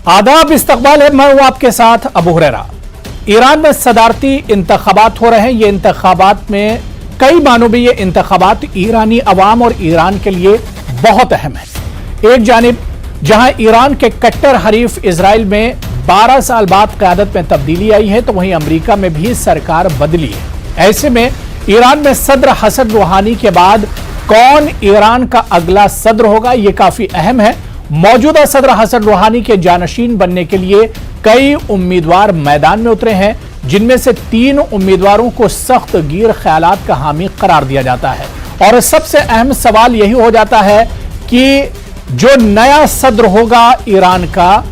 आदाब, इस्तकबाल है। मैं हूं आपके साथ अबू हुरैरा। ईरान में सदारती इंतखाबात हो रहे हैं। ये इंतखाबात में कई मानों में ये इंतखाबात ईरानी अवाम और ईरान के लिए बहुत अहम है। एक जानिब जहां ईरान के कट्टर हरीफ इजराइल में 12 साल बाद क़यादत में तब्दीली आई है, तो वहीं अमेरिका में भी सरकार बदली है। ऐसे में ईरान में सदर हसन रूहानी के बाद कौन ईरान का अगला सदर होगा, यह काफी अहम है। मौजूदा सदर हसन रूहानी के जानशीन बनने के लिए कई उम्मीदवार मैदान में उतरे हैं, जिनमें से 3 उम्मीदवारों को सख्त गिर ख्यालात का हामी करार दिया जाता है। और सबसे अहम सवाल यही हो जाता है कि जो नया सदर होगा ईरान का,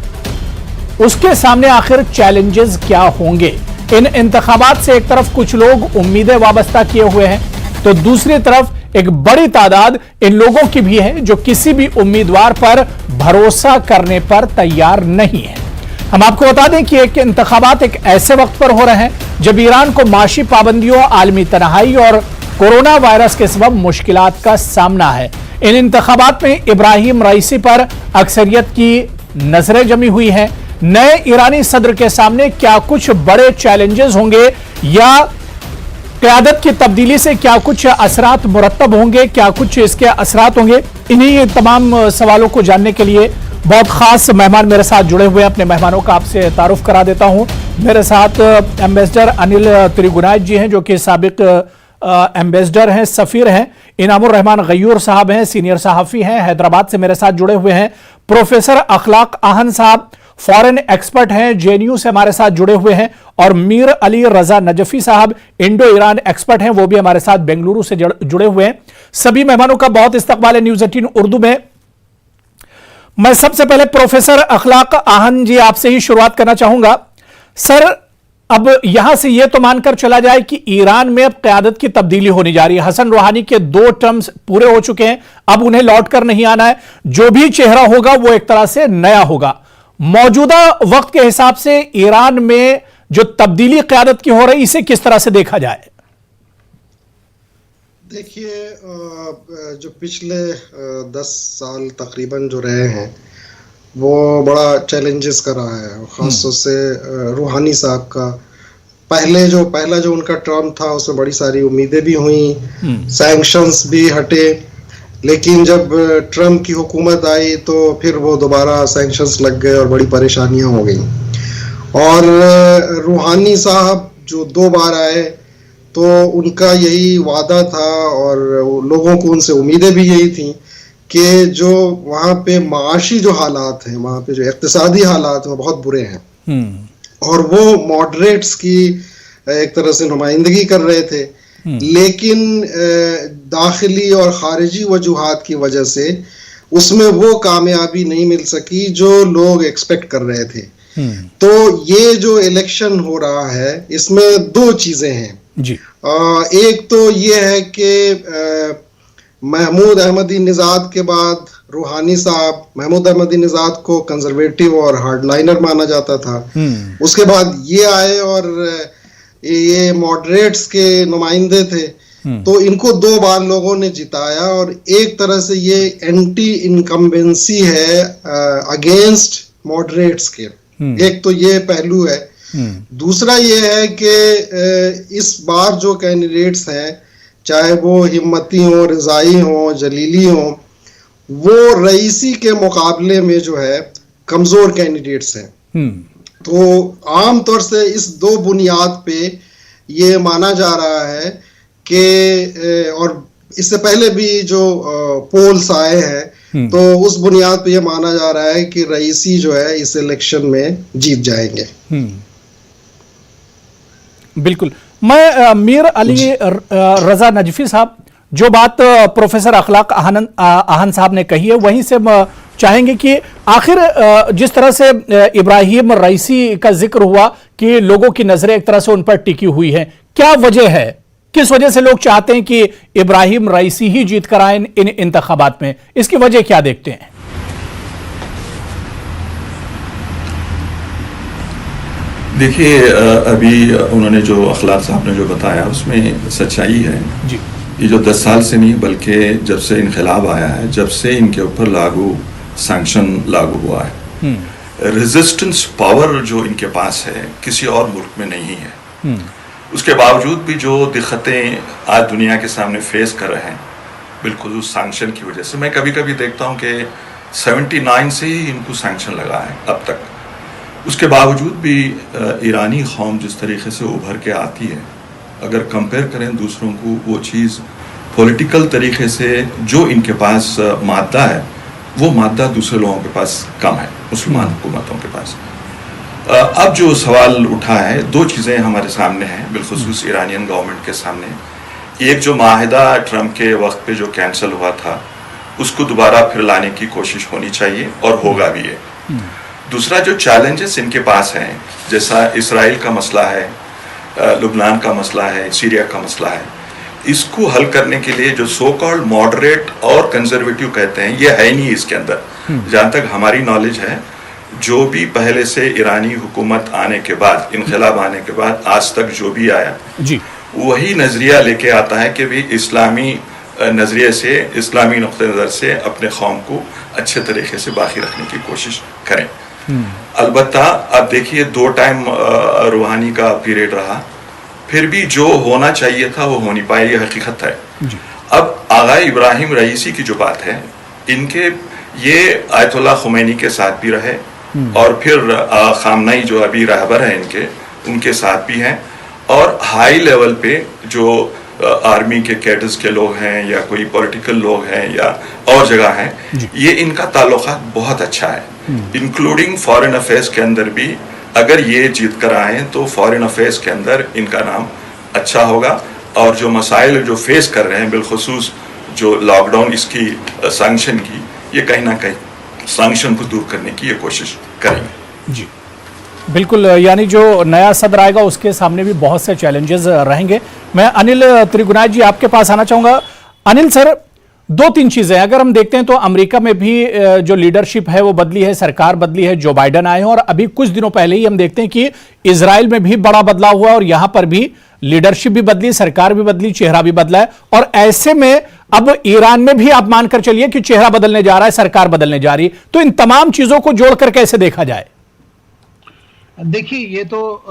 उसके सामने आखिर चैलेंजेस क्या होंगे। इन इंतखाबात से एक तरफ कुछ लोग उम्मीदें वाबस्ता किए हुए हैं, तो दूसरी तरफ एक बड़ी तादाद इन लोगों की भी है जो किसी भी उम्मीदवार पर भरोसा करने पर तैयार नहीं है। हम आपको बता दें कि एक इंतखाबात एक ऐसे वक्त पर हो रहे हैं जब ईरान को माशी पाबंदियों, आलमी तनहाई और कोरोना वायरस के सबब मुश्किलात का सामना है। इन इंतखाबात में इब्राहिम रईसी पर अक्सरियत की नजरें जमी हुई हैं। नए ईरानी सदर के सामने क्या कुछ बड़े चैलेंजेस होंगे, या क़यादत की तब्दीली से क्या कुछ असरात मुरत्तब होंगे, क्या कुछ इसके असरात होंगे। इन्हीं तमाम सवालों को जानने के लिए बहुत खास मेहमान मेरे साथ जुड़े हुए हैं। अपने मेहमानों का आपसे तारुफ करा देता हूं। मेरे साथ एम्बेसडर अनिल त्रिगुनायत जी हैं, जो कि साबिक एम्बेसडर हैं, सफीर हैं। इनामुर रहमान गयूर साहब हैं, सीनियर सहाफ़ी हैं, हैदराबाद से मेरे साथ जुड़े हुए हैं। प्रोफेसर अखलाक आहन साहब फॉरेन एक्सपर्ट हैं, जेएनयू से हमारे साथ जुड़े हुए हैं। और मीर अली रजा नजफी साहब इंडो ईरान एक्सपर्ट हैं, वो भी हमारे साथ बेंगलुरु से जुड़े हुए हैं। सभी मेहमानों का बहुत इस्तकबाल है न्यूज़ 18 उर्दू में। मैं सबसे पहले प्रोफेसर अखलाक आहन जी आपसे ही शुरुआत करना चाहूंगा। सर, अब यहां से यह तो मानकर चला जाए कि ईरान में अब क़यादत की तब्दीली होने जा रही है। हसन रूहानी के 2 टर्म्स पूरे हो चुके हैं, अब उन्हें लौट कर नहीं आना है। जो भी चेहरा होगा वो एक तरह से नया होगा। मौजूदा वक्त के हिसाब से ईरान में जो तब्दीली क़यादत की हो रही, इसे किस तरह से देखा जाए? देखिए, जो पिछले 10 साल तकरीबन जो रहे हैं वो बड़ा चैलेंजेस का रहा है। ख़ासतौर से रूहानी साहब का पहला जो उनका टर्म था उसमें बड़ी सारी उम्मीदें भी हुई, सैंक्शंस भी हटे। लेकिन जब ट्रम्प की हुकूमत आई तो फिर वो दोबारा सैंक्शंस लग गए और बड़ी परेशानियां हो गई। और रूहानी साहब जो 2 बार आए तो उनका यही वादा था और लोगों को उनसे उम्मीदें भी यही थी कि जो वहाँ पे माशी जो हालात हैं, वहाँ पे जो इक़्तिसादी हालात हैं, वो बहुत बुरे हैं। और वो मॉडरेट्स की एक तरह से नुमाइंदगी कर रहे थे। लेकिन दाखिली और खारिजी वजूहात की वजह से उसमें वो कामयाबी नहीं मिल सकी जो लोग एक्सपेक्ट कर रहे थे। तो ये जो इलेक्शन हो रहा है इसमें 2 चीजें हैं जी। एक तो ये है कि महमूद अहमदी निजाद के बाद रूहानी साहब, महमूद अहमदी निजाद को कंजर्वेटिव और हार्डलाइनर माना जाता था। उसके बाद ये आए और ये मॉडरेट्स के नुमाइंदे थे, तो इनको 2 बार लोगों ने जिताया। और एक तरह से ये एंटी इनकम्बेंसी है अगेंस्ट मॉडरेट्स के। एक तो ये पहलू है। दूसरा ये है कि इस बार जो कैंडिडेट्स हैं, चाहे वो हिम्मती हो, रज़ाई हो, जलीली हो, वो रईसी के मुकाबले में जो है कमजोर कैंडिडेट्स हैं। तो आम तौर से इस 2 बुनियाद पे ये माना जा रहा है कि, और इससे पहले भी जो पोल्स आए हैं तो उस बुनियाद पे ये माना जा रहा है कि रईसी जो है इस इलेक्शन में जीत जाएंगे। बिल्कुल। मैं मीर अली रजा नजफी साहब, जो बात प्रोफेसर अखलाक आहन साहब ने कही है, वहीं से चाहेंगे कि आखिर जिस तरह से इब्राहिम रईसी का जिक्र हुआ कि लोगों की नजरें एक तरह से उन पर टिकी हुई हैं, क्या वजह है, किस वजह से लोग चाहते हैं कि इब्राहिम रईसी ही जीत कर आए इन इंतखाबात में? इसकी वजह क्या देखते हैं? देखिए, अभी उन्होंने जो अखलाक साहब ने जो बताया उसमें सच्चाई है जी। ये जो 10 साल से नहीं बल्कि जब से इनकलाब आया है, जब से इनके ऊपर सैंक्शन लागू हुआ है, रेजिस्टेंस पावर जो इनके पास है किसी और मुल्क में नहीं है। उसके बावजूद भी जो दिक्कतें आज दुनिया के सामने फेस कर रहे हैं, बिल्कुल उस सैंक्शन की वजह से। मैं कभी कभी देखता हूं कि 79 से ही इनको सैंक्शन लगा है अब तक। उसके बावजूद भी ईरानी कौम जिस तरीके से उभर के आती है, अगर कंपेयर करें दूसरों को, वो चीज़ पॉलिटिकल तरीके से जो इनके पास मादा है वो मादा दूसरे लोगों के पास कम है, मुसलमान हुकूमतों के पास। अब जो सवाल उठा है, दो चीज़ें हमारे सामने हैं, बिलखुसूस ईरानियन गवर्नमेंट के सामने। एक जो माहिदा ट्रंप के वक्त पे जो कैंसिल हुआ था, उसको दोबारा फिर लाने की कोशिश होनी चाहिए और होगा भी ये। दूसरा जो चैलेंजेस इनके पास हैं, जैसा इसराइल का मसला है, लुबनान का मसला है, सीरिया का मसला है, इसको हल करने के लिए जो सो कॉल्ड मॉडरेट और कंजर्वेटिव कहते हैं, ये है ही नहीं इसके अंदर। जहाँ तक हमारी नॉलेज है, जो भी पहले से ईरानी हुकूमत आने के बाद, इनकलाब आने के बाद आज तक जो भी आया जी, वही नज़रिया लेके आता है कि भी इस्लामी नज़रिए से, इस्लामी नुक्ते नज़र से अपने कौम को अच्छे तरीके से बाकी रखने की कोशिश करें। अलबत्ता अब देखिए 2 टाइम रूहानी का पीरियड रहा, फिर भी जो होना चाहिए था वो हो नहीं पाया, ये हकीकत है। अब आगा इब्राहिम रईसी की जो बात है, इनके ये आयतुल्लाह खुमैनी के साथ भी रहे और फिर खामनाई जो अभी रहबर है इनके, उनके साथ भी हैं, और हाई लेवल पे जो आर्मी के कैडर्स के लोग हैं या कोई पॉलिटिकल लोग हैं या और जगह हैं, ये इनका ताल्लुकात बहुत अच्छा है, इंक्लूडिंग फॉरेन अफेयर्स के अंदर भी। अगर ये जीत कर आए तो फॉरेन अफेयर्स के अंदर इनका नाम अच्छा होगा, और जो मसाइल जो फेस कर रहे हैं, बिलखुसूस जो लॉकडाउन इसकी सैंक्शन की, ये कहीं ना कहीं सैंक्शन को दूर करने की ये कोशिश करेंगे। जी बिल्कुल, यानी जो नया सदर आएगा उसके सामने भी बहुत से चैलेंजेस रहेंगे। मैं अनिल त्रिगुनाय जी आपके पास आना चाहूंगा। अनिल सर, 2-3 चीजें अगर हम देखते हैं तो अमेरिका में भी जो लीडरशिप है वो बदली है, सरकार बदली है, जो बाइडेन आए हैं, और अभी कुछ दिनों पहले ही हम देखते हैं कि इजराइल में भी बड़ा बदलाव हुआ और यहां पर भी लीडरशिप भी बदली, सरकार भी बदली, चेहरा भी बदला है। और ऐसे में अब ईरान में भी आप मानकर चलिए कि चेहरा बदलने जा रहा है, सरकार बदलने जा रही है, तो इन तमाम चीजों को जोड़कर कैसे देखा जाए? देखिए, ये तो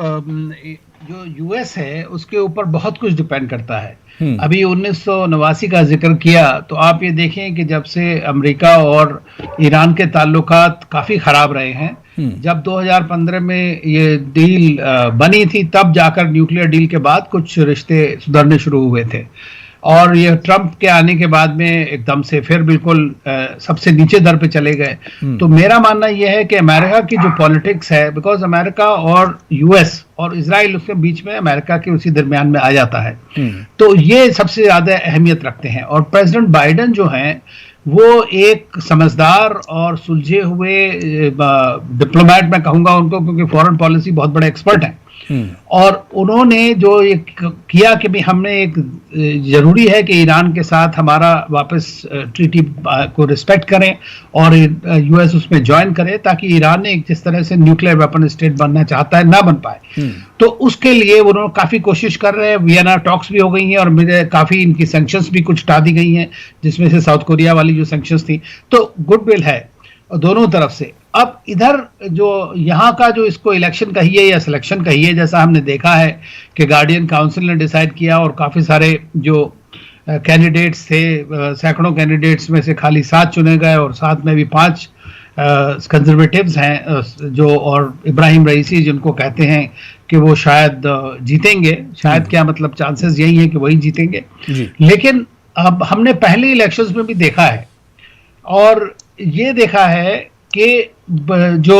जो यूएस है उसके ऊपर बहुत कुछ डिपेंड करता है। अभी 1989 का जिक्र किया तो आप ये देखें कि जब से अमेरिका और ईरान के ताल्लुकात काफ़ी ख़राब रहे हैं। जब 2015 में ये डील बनी थी, तब जाकर न्यूक्लियर डील के बाद कुछ रिश्ते सुधरने शुरू हुए थे, और ये ट्रंप के आने के बाद में एकदम से फिर बिल्कुल सबसे नीचे दर पे चले गए। तो मेरा मानना यह है कि अमेरिका की जो पॉलिटिक्स है, बिकॉज अमेरिका और यूएस और इजराइल उसके बीच में, अमेरिका के उसी दरमियान में आ जाता है, तो ये सबसे ज्यादा अहमियत रखते हैं। और प्रेसिडेंट बाइडेन जो हैं वो एक समझदार और सुलझे हुए डिप्लोमेट मैं कहूंगा उनको, क्योंकि फॉरेन पॉलिसी बहुत बड़े एक्सपर्ट हैं, और उन्होंने जो ये किया कि भी हमने एक जरूरी है कि ईरान के साथ हमारा वापस ट्रीटी को रिस्पेक्ट करें और यूएस उसमें ज्वाइन करे, ताकि ईरान ने जिस तरह से न्यूक्लियर वेपन स्टेट बनना चाहता है ना बन पाए। तो उसके लिए उन्होंने काफी कोशिश कर रहे हैं। वियना टॉक्स भी हो गई हैं और मुझे काफी इनकी सैंक्शंस भी कुछ हटा दी गई हैं, जिसमें से साउथ कोरिया वाली जो सैंक्शंस थी, तो गुडविल है दोनों तरफ से। अब इधर जो यहाँ का जो इसको इलेक्शन कहिए या सिलेक्शन कहिए, जैसा हमने देखा है कि गार्डियन काउंसिल ने डिसाइड किया और काफ़ी सारे जो कैंडिडेट्स थे, सैकड़ों कैंडिडेट्स में से खाली 7 चुने गए, और 7 में भी 5 कंजर्वेटिव्स हैं जो, और इब्राहिम रईसी जिनको कहते हैं कि वो शायद जीतेंगे। शायद क्या मतलब, चांसेस यही है कि वही जीतेंगे। लेकिन अब हमने पहले इलेक्शंस में भी देखा है, और ये देखा है कि जो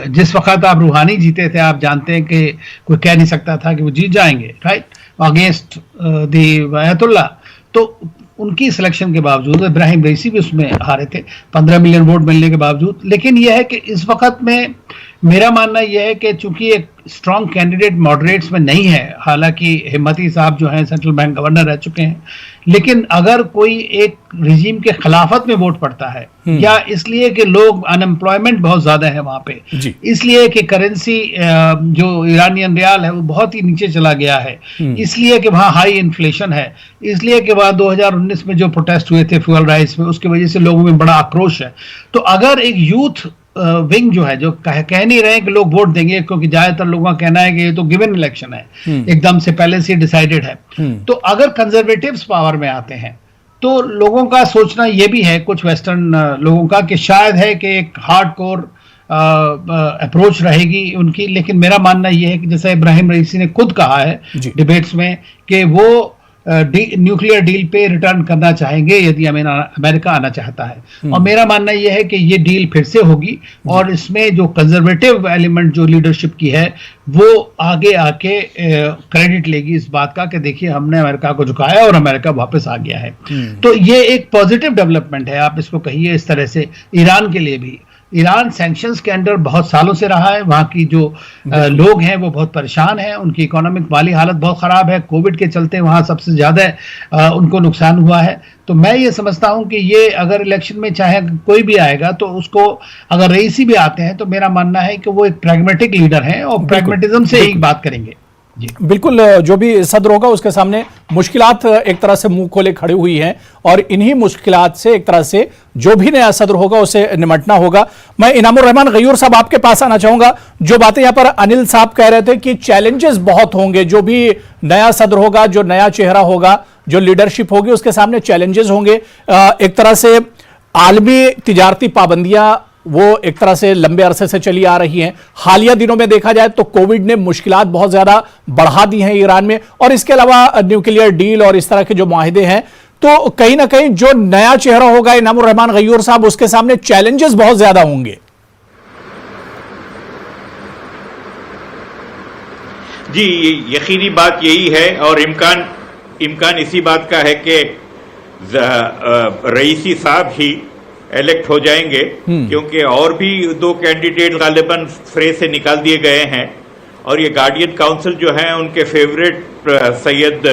जिस वक्त आप रूहानी जीते थे, आप जानते हैं कि कोई कह नहीं सकता था कि वो जीत जाएंगे, राइट, अगेंस्ट दी आयतुल्लाह। तो उनकी सिलेक्शन के बावजूद इब्राहिम रईसी भी उसमें हारे थे 15 मिलियन वोट मिलने के बावजूद। लेकिन यह है कि इस वक्त में मेरा मानना यह है कि चूंकि एक स्ट्रॉन्ग कैंडिडेट मॉडरेट्स में नहीं है, हालांकि हिम्मती साहब जो हैं सेंट्रल बैंक गवर्नर रह चुके हैं, लेकिन अगर कोई एक रिजीम के खिलाफत में वोट पड़ता है, या इसलिए कि लोग अनएम्प्लॉयमेंट बहुत ज्यादा है वहां पे, इसलिए कि करेंसी जो ईरानियन रियाल है वो बहुत ही नीचे चला गया है, इसलिए कि वहाँ हाई इन्फ्लेशन है, इसलिए कि वहाँ 2019 में जो प्रोटेस्ट हुए थे फ्यूल राइस में, उसकी वजह से लोगों में बड़ा आक्रोश है। तो अगर एक यूथ विंग जो है, जो कह नहीं रहे हैं कि लोग वोट देंगे, क्योंकि ज्यादातर लोगों का कहना है कि ये तो गिवन इलेक्शन है, एकदम से पहले से डिसाइडेड है। तो अगर कंजर्वेटिव्स पावर में आते हैं तो लोगों का सोचना ये भी है, कुछ वेस्टर्न लोगों का, कि शायद है कि एक हार्डकोर अप्रोच रहेगी उनकी। लेकिन मेरा मानना यह है कि जैसे इब्राहिम रईसी ने खुद कहा है डिबेट्स में कि वो न्यूक्लियर डील पे रिटर्न करना चाहेंगे यदि अमेरिका आना चाहता है। और मेरा मानना यह है कि ये डील फिर से होगी और इसमें जो कंजर्वेटिव एलिमेंट जो लीडरशिप की है वो आगे आके क्रेडिट लेगी इस बात का कि देखिए हमने अमेरिका को झुकाया और अमेरिका वापस आ गया है। तो ये एक पॉजिटिव डेवलपमेंट है, आप इसको कहिए इस तरह से। ईरान के लिए भी, ईरान सैंक्शंस के अंडर बहुत सालों से रहा है, वहाँ की जो लोग हैं वो बहुत परेशान हैं, उनकी इकोनॉमिक माली हालत बहुत ख़राब है, कोविड के चलते वहाँ सबसे ज़्यादा उनको नुकसान हुआ है। तो मैं ये समझता हूँ कि ये अगर इलेक्शन में चाहे कोई भी आएगा तो उसको, अगर रईसी भी आते हैं तो मेरा मानना है कि वो एक प्रैग्मेटिक लीडर हैं और प्रैग्मेटिज्म से एक बात करेंगे। बिल्कुल, जो भी सदर होगा उसके सामने मुश्किलात एक तरह से मुंह खोले खड़ी हुई हैं और इन्हीं मुश्किलात से एक तरह से जो भी नया सदर होगा उसे निमटना होगा। मैं इनामुर रहमान गयूर साहब आपके पास आना चाहूंगा। जो बातें यहां पर अनिल साहब कह रहे थे कि चैलेंजेस बहुत होंगे, जो भी नया सदर होगा, जो नया चेहरा होगा, जो लीडरशिप होगी, उसके सामने चैलेंजेस होंगे। एक तरह से आलमी तिजारती पाबंदियां वो एक तरह से लंबे अरसे से चली आ रही हैं। हालिया दिनों में देखा जाए तो कोविड ने मुश्किलात बहुत ज्यादा बढ़ा दी हैं ईरान में, और इसके अलावा न्यूक्लियर डील और इस तरह के जो मुआहिदे हैं, तो कहीं ना कहीं जो नया चेहरा होगा इनामुर रहमान गयूर साहब, उसके सामने चैलेंजेस बहुत ज्यादा होंगे। जी, यकीनी बात यही है और इम्कान इसी बात का है कि रईसी साहब ही इलेक्ट हो जाएंगे, क्योंकि और भी 2 कैंडिडेट गालिबन फ्रे से निकाल दिए गए हैं और ये गार्डियन काउंसिल जो है उनके फेवरेट सैयद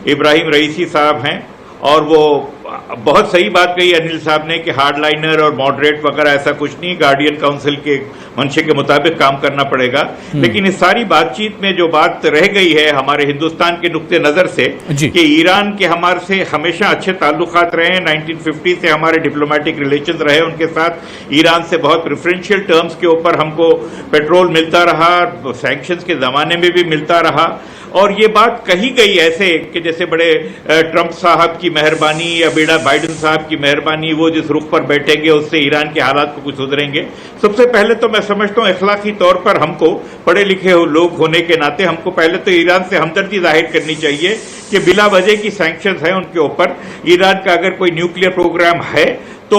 इब्राहिम रईसी साहब हैं। और वो बहुत सही बात कही अनिल साहब ने कि हार्डलाइनर और मॉडरेट वगैरह ऐसा कुछ नहीं, गार्डियन काउंसिल के मंशे के मुताबिक काम करना पड़ेगा। लेकिन इस सारी बातचीत में जो बात रह गई है हमारे हिंदुस्तान के नुक्ते नजर से कि ईरान के हमारे से हमेशा अच्छे ताल्लुकात रहे हैं, 1950 से हमारे डिप्लोमेटिक रिलेशंस रहे उनके साथ। ईरान से बहुत प्रेफरेंशियल टर्म्स के ऊपर हमको पेट्रोल मिलता रहा, सैंक्शंस के जमाने में भी मिलता रहा। और ये बात कही गई ऐसे कि जैसे बड़े ट्रंप साहब की मेहरबानी या बेड़ा बाइडेन साहब की मेहरबानी, वो जिस रुख पर बैठेंगे उससे ईरान के हालात को कुछ सुधरेंगे। सबसे पहले तो मैं समझता हूँ अखलाकी तौर पर हमको, पढ़े लिखे लोग होने के नाते, हमको पहले तो ईरान से हमदर्दी जाहिर करनी चाहिए कि बिला वजह की सैंक्शंस है उनके ऊपर। ईरान का अगर कोई न्यूक्लियर प्रोग्राम है तो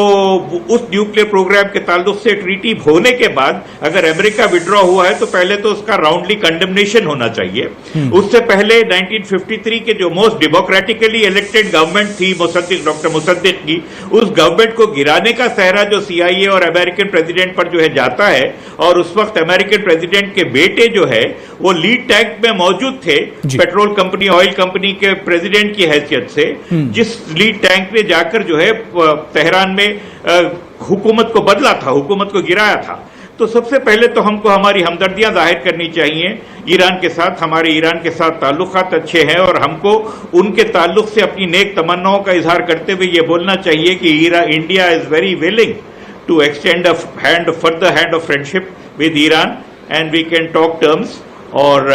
उस न्यूक्लियर प्रोग्राम के ताल्लुक से ट्रीटी होने के बाद अगर अमेरिका विड्रॉ हुआ है तो पहले तो उसका राउंडली कंडेमनेशन होना चाहिए। उससे पहले 1953 के जो मोस्ट डेमोक्रेटिकली इलेक्टेड गवर्नमेंट थी डॉक्टर मुसद्दिक की, उस गवर्नमेंट को गिराने का सहरा जो CIA और अमेरिकन प्रेसिडेंट पर जो है जाता है, और उस वक्त अमेरिकन प्रेसिडेंट के बेटे जो है वो लीड टैंक में मौजूद थे पेट्रोल कंपनी, ऑयल कंपनी के प्रेसिडेंट की हैसियत से, जिस लीड टैंक में जाकर जो है तेहरान में हुकूमत को बदला था, हुकूमत को गिराया था। तो सबसे पहले तो हमको हमारी हमदर्दियां जाहिर करनी चाहिए ईरान के साथ। हमारे ईरान के साथ ताल्लुकात अच्छे हैं और हमको उनके ताल्लुक से अपनी नेक तमन्नाओं का इजहार करते हुए ये बोलना चाहिए कि India is very willing to extend a hand, further hand of friendship with Iran and we can talk terms. और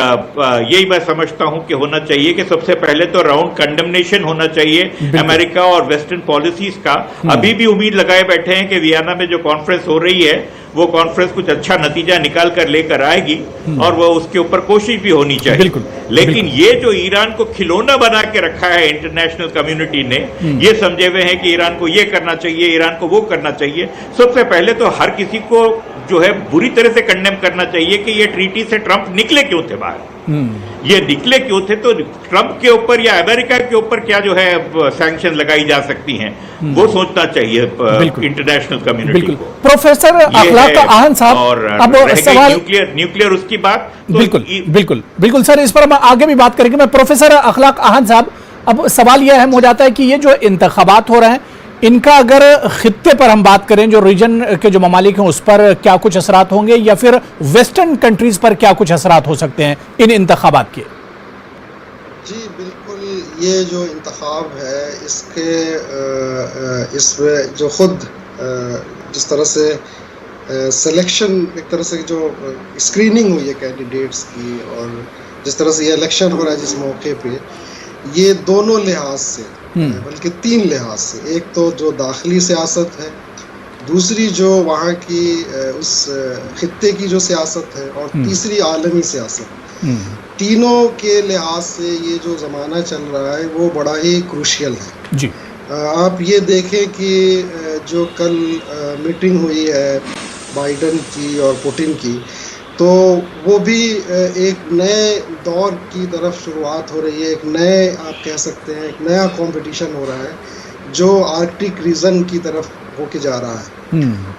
यही मैं समझता हूं कि होना चाहिए कि सबसे पहले तो राउंड कंडेमनेशन होना चाहिए अमेरिका और वेस्टर्न पॉलिसीज का। अभी भी उम्मीद लगाए बैठे हैं कि वियना में जो कॉन्फ्रेंस हो रही है वो कॉन्फ्रेंस कुछ अच्छा नतीजा निकाल कर लेकर आएगी और वो उसके ऊपर कोशिश भी होनी चाहिए। लेकिन ये जो ईरान को खिलौना बना के रखा है इंटरनेशनल कम्युनिटी ने, ये समझे हुए हैं कि ईरान को ये करना चाहिए, ईरान को वो करना चाहिए। सबसे पहले तो हर किसी को जो है बुरी तरह से कंडेम करना चाहिए कि ये ट्रीटी से ट्रंप निकले क्यों थे बाहर, ये निकले क्यों थे। तो ट्रंप के ऊपर या अमेरिका के ऊपर क्या जो है सैंक्शन लगाई जा सकती हैं, वो सोचना चाहिए इंटरनेशनल कम्युनिटी को। प्रोफेसर अखलाक आहन साहब, और अब सवाल न्यूक्लियर उसकी बात तो बिल्कुल सर, इस पर हम आगे भी बात करेंगे। मैं प्रोफेसर अखलाक आहन साहब, अब सवाल यह अहम हो जाता है कि ये जो इंतखाबात हो रहे हैं, इनका अगर खित्ते पर हम बात करें, जो रीजन के जो ममालिक हैं उस पर क्या कुछ असरात होंगे, या फिर वेस्टर्न कंट्रीज पर क्या कुछ असरात हो सकते हैं इन इंतखाबात के? जी बिल्कुल, ये जो इंतखाब है इसके इसमें जो खुद जिस तरह से सिलेक्शन, एक तरह से जो स्क्रीनिंग हुई है कैंडिडेट्स की, और जिस तरह से ये इलेक्शन हो रहा है जिस मौके पे, ये दोनों लिहाज से, बल्कि 3 लिहाज से, एक तो जो दाखिली सियासत है, दूसरी जो वहाँ की उस खित्ते की जो सियासत है, और तीसरी आलमी सियासत, तीनों के लिहाज से ये जो ज़माना चल रहा है वो बड़ा ही क्रूशियल है जी। आप ये देखें कि जो कल मीटिंग हुई है बाइडन की और पुतिन की, तो वो भी एक नए दौर की तरफ शुरुआत हो रही है, एक नए, आप कह सकते हैं एक नया कंपटीशन हो रहा है जो आर्कटिक रीजन की तरफ होके जा रहा है।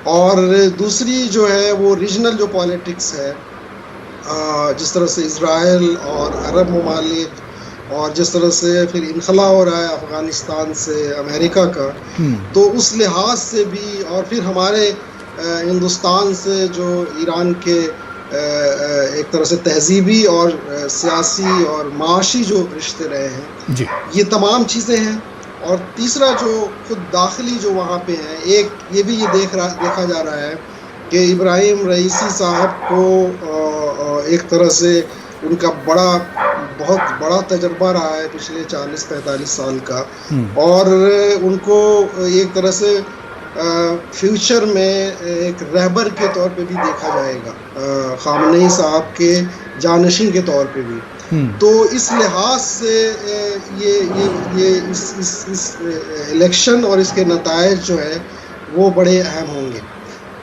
और दूसरी जो है वो रीजनल जो पॉलिटिक्स है, जिस तरह से इजराइल और अरब ममालिक, और जिस तरह से फिर इनखला हो रहा है अफ़गानिस्तान से अमेरिका का, तो उस लिहाज से भी, और फिर हमारे हिंदुस्तान से जो ईरान के एक तरह से तहजीबी और सियासी और माशी जो रिश्ते रहे हैं जी, ये तमाम चीज़ें हैं। और तीसरा जो खुद दाखिली जो वहाँ पे है, एक ये भी ये देखा जा रहा है कि इब्राहिम रईसी साहब को एक तरह से उनका बहुत बड़ा तजर्बा रहा है पिछले 40-45 साल का, और उनको एक तरह से फ्यूचर में एक रहबर के तौर पे भी देखा जाएगा, खामनेई साहब के जानशीन के तौर पे भी। तो इस लिहाज से ये इस इलेक्शन और इसके नतायज जो है वो बड़े अहम होंगे।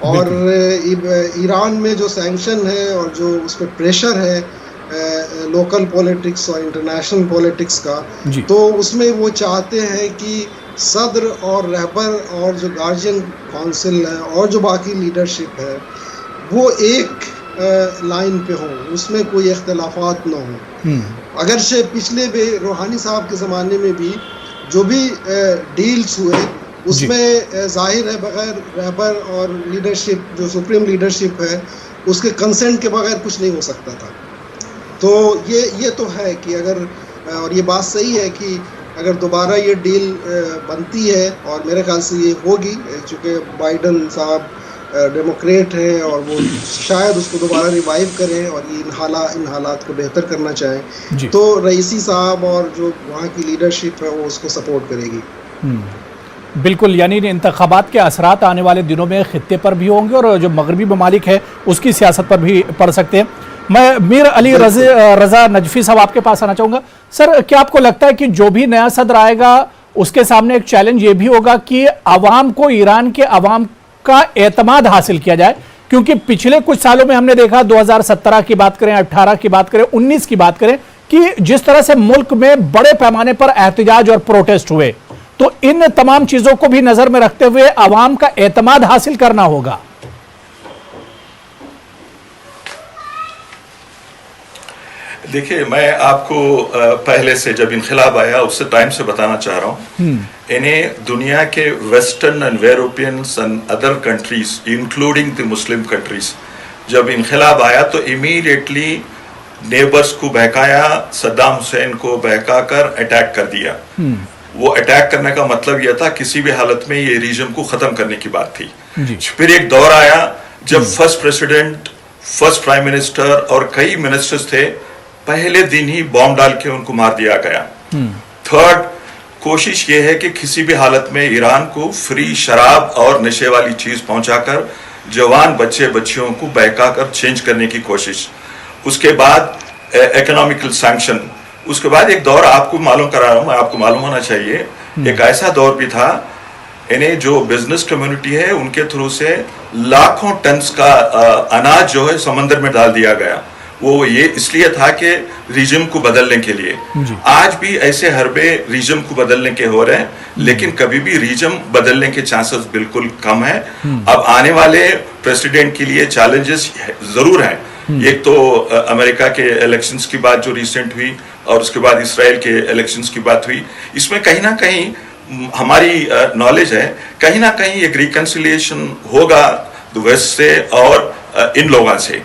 और ईरान में जो सैंक्शन है और जो उस पर प्रेशर है लोकल पॉलिटिक्स और इंटरनेशनल पॉलिटिक्स का, तो उसमें वो चाहते हैं कि सदर और रहबर और जो गार्जियन काउंसिल है और जो बाकी लीडरशिप है वो एक लाइन पे हो, उसमें कोई इख्तलाफात ना हो। अगरचे पिछले रूहानी साहब के ज़माने में भी जो भी डील्स हुए उसमें जाहिर है बगैर रहबर और लीडरशिप, जो सुप्रीम लीडरशिप है, उसके कंसेंट के बगैर कुछ नहीं हो सकता था। तो ये तो है कि अगर, और ये बात सही है कि अगर दोबारा ये डील बनती है, और मेरे ख्याल से ये होगी, चूँकि बाइडन साहब डेमोक्रेट हैं और वो शायद उसको दोबारा रिवाइव करें और ये इन हालात को बेहतर करना चाहें, तो रईसी साहब और जो वहाँ की लीडरशिप है वो उसको सपोर्ट करेगी। बिल्कुल, यानी इंतखाबात के असरात आने वाले दिनों में खित्ते पर भी होंगे और जो मगरबी ममालिक है उसकी सियासत पर भी पड़ सकते हैं। मैं मीर अली रजा नजफी साहब आपके पास आना चाहूँगा। सर, क्या आपको लगता है कि जो भी नया सदर आएगा उसके सामने एक चैलेंज ये भी होगा कि आवाम को, ईरान के आवाम का एतमाद हासिल किया जाए? क्योंकि पिछले कुछ सालों में हमने देखा, 2017 की बात करें, 18 की बात करें, 19 की बात करें, कि जिस तरह से मुल्क में बड़े पैमाने पर एहतजाज और प्रोटेस्ट हुए, तो इन तमाम चीजों को भी नजर में रखते हुए आवाम का एतमाद हासिल करना होगा। देखिए, मैं आपको पहले से जब इनखिलाब आया उससे टाइम से बताना चाह रहा हूँ, इन्हें दुनिया के western and Europeans and other countries including the Muslim countries, जब इनखिलाब आया तो इमीडिएटली नेबर्स को बहकाया, सद्दाम हुसैन को बहका कर अटैक कर दिया। वो अटैक करने का मतलब यह था किसी भी हालत में ये रीजन को खत्म करने की बात थी। फिर एक दौर आया जब first president, first prime minister और कई मिनिस्टर्स थे, पहले दिन ही बॉम्ब डाल के उनको मार दिया गया। थर्ड, कोशिश ये है कि किसी भी हालत में ईरान को फ्री शराब और नशे वाली चीज पहुंचाकर जवान बच्चे बच्चियों को बहकाकर चेंज करने की कोशिश। उसके बाद इकोनॉमिकल सैंक्शन। उसके बाद एक दौर आपको मालूम करा रहा हूं मैं, आपको मालूम होना चाहिए, एक ऐसा दौर भी था, इन्हें जो बिजनेस कम्युनिटी है उनके थ्रू से लाखों टन का अनाज जो है समंदर में डाल दिया गया। वो ये इसलिए था कि रीजम को बदलने के लिए। आज भी ऐसे हरबे रीजम को बदलने के हो रहे हैं, लेकिन कभी भी रीजम बदलने के चांसेस बिल्कुल कम है। अब आने वाले प्रेसिडेंट के लिए चैलेंजेस जरूर हैं। एक तो अमेरिका के इलेक्शंस की बात जो रिसेंट हुई, और उसके बाद इसराइल के इलेक्शंस की बात हुई, इसमें कहीं ना कहीं हमारी नॉलेज है, कहीं ना कहीं एक रिकंसिलिएशन होगा वेस्ट से और इन लोगों से।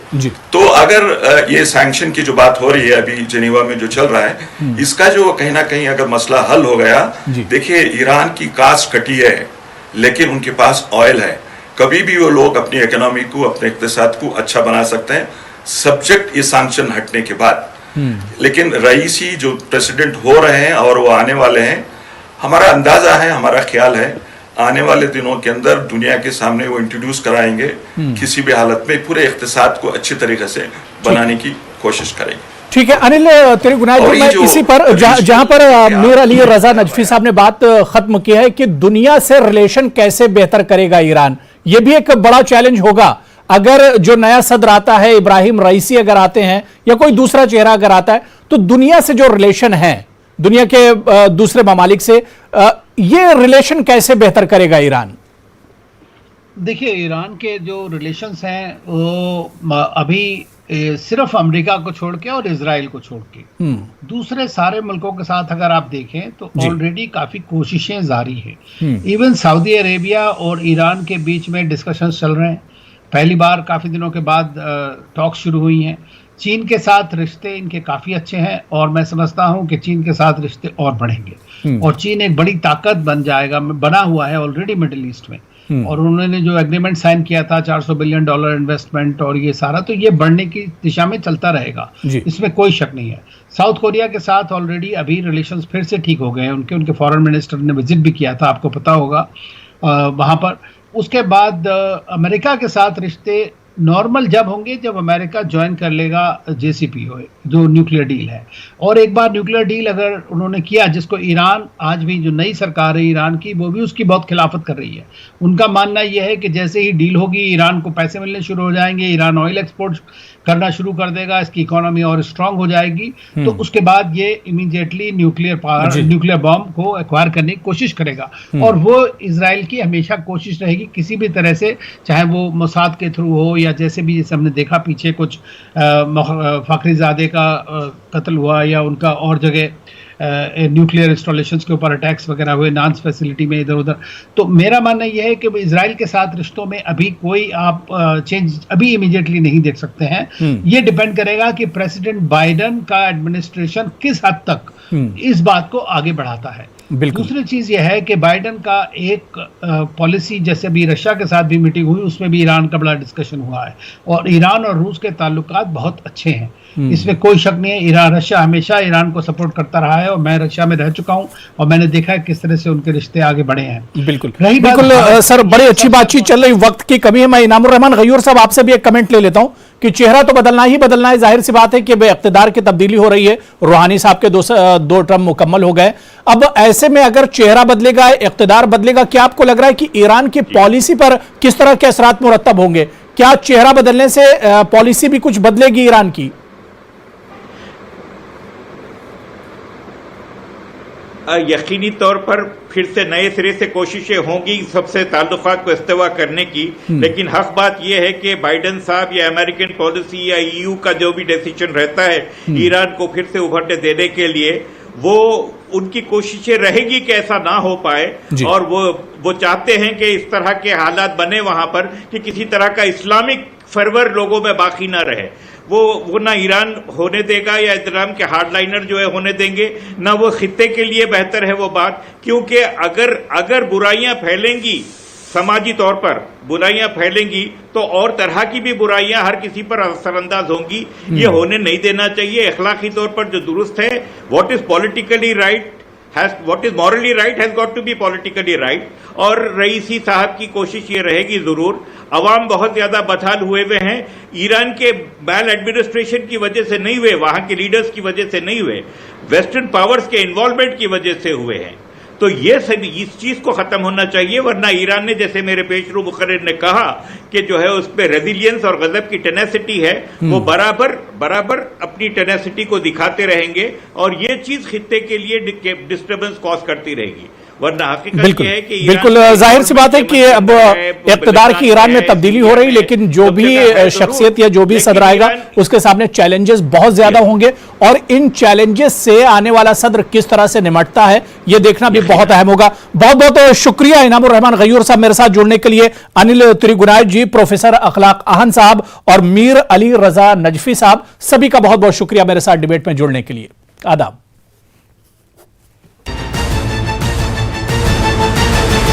तो अगर ये सैंक्शन की जो बात हो रही है अभी जेनेवा में जो चल रहा है, इसका जो कहीं ना कहीं अगर मसला हल हो गया, देखिए ईरान की कास्ट कटी है लेकिन उनके पास ऑयल है, कभी भी वो लोग अपनी इकोनॉमी को, अपने इक़्तिसाद को अच्छा बना सकते हैं, सब्जेक्ट ये सैंक्शन हटने के बाद। लेकिन रईसी जो प्रेसिडेंट हो रहे हैं और वो आने वाले हैं, हमारा अंदाजा है, हमारा ख्याल है आने वाले दिनों के अंदर दुनिया के सामने वो इंट्रोड्यूस कराएंगे, किसी भी हालत में पूरे इक़्तिसाद को अच्छी तरीके से बनाने की कोशिश करेंगे। ठीक है अनिल त्रिगुनायत जी, मैं इसी पर जहां पर मीर अली रजा नजफी साहब ने बात खत्म की है कि दुनिया से रिलेशन कैसे बेहतर करेगा ईरान, ये भी एक बड़ा चैलेंज होगा। अगर जो नया सदर आता है, इब्राहिम रईसी अगर आते हैं या कोई दूसरा चेहरा अगर आता है, तो दुनिया से जो रिलेशन है, दुनिया के दूसरे ममालिक से, ये रिलेशन कैसे बेहतर करेगा ईरान? देखिए, ईरान के जो रिलेशंस हैं वो अभी सिर्फ अमेरिका को छोड़ के और इजराइल को छोड़ के दूसरे सारे मुल्कों के साथ अगर आप देखें तो ऑलरेडी काफी कोशिशें जारी हैं। इवन सऊदी अरेबिया और ईरान के बीच में डिस्कशंस चल रहे हैं। पहली बार काफी दिनों के बाद टॉक शुरू हुई हैं। चीन के साथ रिश्ते इनके काफी अच्छे हैं और मैं समझता हूं कि चीन के साथ रिश्ते और बढ़ेंगे और चीन एक बड़ी ताकत बन जाएगा, बना हुआ है ऑलरेडी मिडिल ईस्ट में। और उन्होंने जो एग्रीमेंट साइन किया था $400 बिलियन इन्वेस्टमेंट और ये सारा, तो ये बढ़ने की दिशा में चलता रहेगा, इसमें कोई शक नहीं है। साउथ कोरिया के साथ ऑलरेडी अभी रिलेशंस फिर से ठीक हो गए हैं, उनके फॉरेन मिनिस्टर ने विजिट भी किया था, आपको पता होगा वहां पर। उसके बाद अमेरिका के साथ रिश्ते नॉर्मल जब होंगे जब अमेरिका ज्वाइन कर लेगा JCPOA, जो न्यूक्लियर डील है। और एक बार न्यूक्लियर डील अगर उन्होंने किया, जिसको ईरान आज भी, जो नई सरकार है ईरान की, वो भी उसकी बहुत खिलाफत कर रही है। उनका मानना यह है कि जैसे ही डील होगी ईरान को पैसे मिलने शुरू हो जाएंगे, ईरान ऑयल एक्सपोर्ट करना शुरू कर देगा, इसकी इकोनॉमी और स्ट्रांग हो जाएगी, तो उसके बाद ये इमीडिएटली न्यूक्लियर बॉम्ब को एक्वायर करने की कोशिश करेगा। और वो इजराइल की हमेशा कोशिश रहेगी किसी भी तरह से, चाहे वो मोसाद के थ्रू हो या जैसे भी, जैसे हमने देखा पीछे कुछ फखरीजादे का कत्ल हुआ या उनका और जगह न्यूक्लियर इंस्टॉलेशंस के ऊपर अटैक्स वगैरह हुए, नान्स फैसिलिटी में इधर उधर। तो मेरा मानना यह है कि इजराइल के साथ रिश्तों में अभी कोई आप चेंज अभी इमीडिएटली नहीं देख सकते हैं। ये डिपेंड करेगा कि प्रेसिडेंट बाइडेन का एडमिनिस्ट्रेशन किस हद तक इस बात को आगे बढ़ाता है। दूसरी चीज यह है कि बाइडेन का एक पॉलिसी, जैसे अभी रशिया के साथ भी मीटिंग हुई, उसमें भी ईरान का बड़ा डिस्कशन हुआ है और ईरान और रूस के ताल्लुकात बहुत अच्छे हैं, इसमें कोई शक नहीं है। रशिया हमेशा ईरान को सपोर्ट करता रहा है और मैं रशिया में रह चुका हूं और मैंने देखा है किस तरह से उनके रिश्ते आगे बढ़े हैं। बिल्कुल सर, बड़ी अच्छी बातचीत चल रही, वक्त की कमी है। मैं इनामुर रहमान गयूर साहब आपसे भी एक कमेंट ले लेता हूं कि चेहरा तो बदलना ही बदलना है, जाहिर सी बात है कि इख्तिदार की तब्दीली हो रही है, रूहानी साहब के दो टर्म मुकम्मल हो गए। अब ऐसे में अगर चेहरा बदलेगा, इख्तिदार बदलेगा, क्या आपको लग रहा है कि ईरान की पॉलिसी पर किस तरह के असरात मुरत्तब होंगे? क्या चेहरा बदलने से पॉलिसी भी कुछ बदलेगी ईरान की? यकीनी तौर पर फिर से नए सिरे से कोशिशें होंगी सबसे ताल्लुकात को इस्तेवा करने की, लेकिन हक बात यह है कि बाइडेन साहब या अमेरिकन पॉलिसी या EU का जो भी डिसीजन रहता है ईरान को फिर से उभरने देने के लिए, वो उनकी कोशिशें रहेगी कि ऐसा ना हो पाए। और वो चाहते हैं कि इस तरह के हालात बने वहां पर कि किसी तरह का इस्लामिक फर्वर लोगों में बाकी ना रहे। वो ना ईरान होने देगा या इस्लाम के हार्डलाइनर जो है होने देंगे, ना वो खित्ते के लिए बेहतर है वो बात, क्योंकि अगर बुराइयां फैलेंगी, समाजी तौर पर बुराइयां फैलेंगी, तो और तरह की भी बुराइयां हर किसी पर असरअंदाज होंगी। ये होने नहीं देना चाहिए। अखलाकी तौर पर जो दुरुस्त है, what is politically right what is morally right has got to be politically right। और रईसी साहब की कोशिश ये रहेगी जरूर, अवाम बहुत ज्यादा बदहाल हुए हैं, ईरान के बैल एडमिनिस्ट्रेशन की वजह से नहीं हुए, वहां के लीडर्स की वजह से नहीं हुए, वेस्टर्न पावर्स के इन्वॉल्वमेंट की वजह से हुए हैं। तो ये सभी इस चीज को खत्म होना चाहिए, वरना ईरान ने, जैसे मेरे पेशरू मुकर्रिर ने कहा कि जो है उस पर रेजिलियंस और गजब की टेनेसिटी है, वो बराबर अपनी टेनेसिटी को दिखाते रहेंगे और ये चीज खित्ते के लिए डिस्टर्बेंस कॉज करती रहेगी। वरना हकीकत ये है कि बिल्कुल जाहिर सी बात है कि अब इक़्तिदार की ईरान में तब्दीली हो रही, लेकिन जो भी शख्सियत या जो भी सदर आएगा उसके सामने चैलेंजेस बहुत ज्यादा होंगे और इन चैलेंजेस से आने वाला सदर किस तरह से निमटता है ये देखना भी बहुत अहम होगा। बहुत बहुत शुक्रिया इनामुर रहमान गयूर साहब मेरे साथ जुड़ने के लिए, अनिल त्रिगुनायत जी, प्रोफेसर अखलाक आहन साहब और मीर अली रजा नजफी साहब, सभी का बहुत बहुत शुक्रिया मेरे साथ डिबेट में जुड़ने के लिए। आदाब।